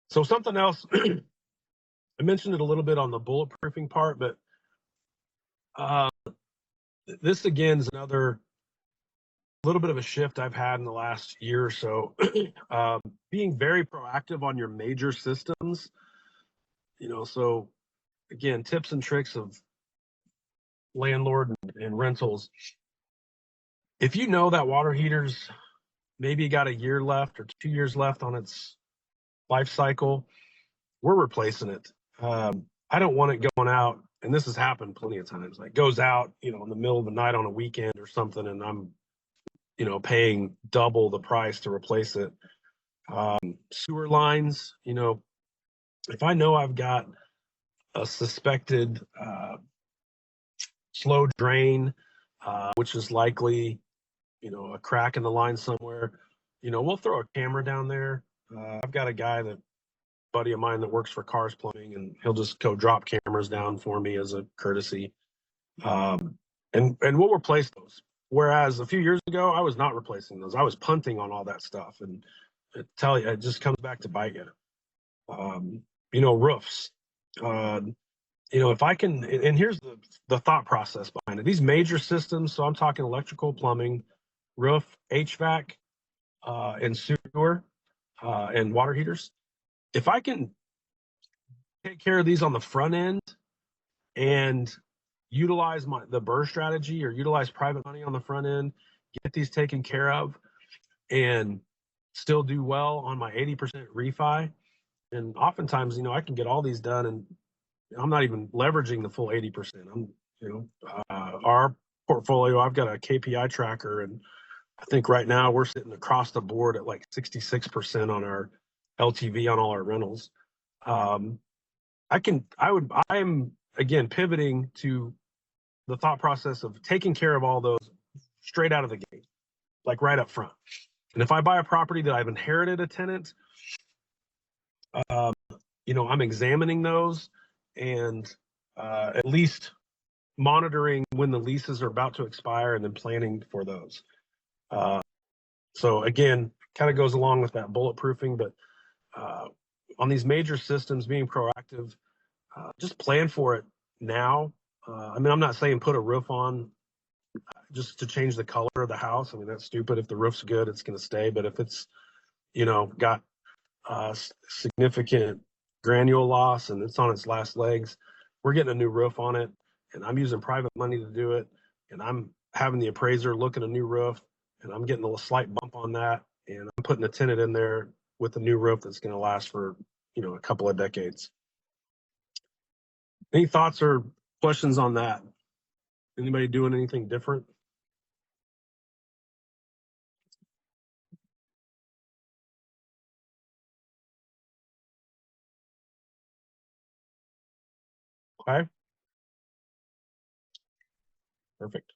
So something else, I mentioned it a little bit on the bulletproofing part, but this again is another little bit of a shift I've had in the last year or so. Being very proactive on your major systems, so again, tips and tricks of landlord and rentals. If you know that water heater's maybe got a year left or 2 years left on its life cycle, we're replacing it. I don't want it going out, and this has happened plenty of times. Like goes out, in the middle of the night on a weekend or something, and I'm, paying double the price to replace it. Sewer lines, if I know I've got a suspected slow drain, which is likely, a crack in the line somewhere, we'll throw a camera down there. I've got a buddy of mine that works for Cars Plumbing, and he'll just go drop cameras down for me as a courtesy. And we'll replace those. Whereas a few years ago, I was not replacing those. I was punting on all that stuff. And I tell you, it just comes back to bite you. Roofs. If I can, and here's the thought process behind it. These major systems, so I'm talking electrical, plumbing, roof, HVAC, and sewer, and water heaters. If I can take care of these on the front end and utilize the BRRRR strategy or utilize private money on the front end, get these taken care of, and still do well on my 80% refi. And oftentimes, I can get all these done, and I'm not even leveraging the full 80%. Our portfolio, I've got a KPI tracker, and I think right now we're sitting across the board at like 66% on our LTV on all our rentals. I am again pivoting to the thought process of taking care of all those straight out of the gate, like right up front. And if I buy a property that I've inherited a tenant, I'm examining those and at least monitoring when the leases are about to expire and then planning for those. So again, kind of goes along with that bulletproofing, but on these major systems, being proactive, just plan for it now. I'm not saying put a roof on just to change the color of the house. That's stupid. If the roof's good, it's going to stay. But if it's, got significant granule loss and it's on its last legs, we're getting a new roof on it, and I'm using private money to do it, and I'm having the appraiser look at a new roof, and I'm getting a slight bump on that, and I'm putting a tenant in there with a new roof that's going to last for, a couple of decades. Any thoughts or questions on that? Anybody doing anything different? Okay. Perfect.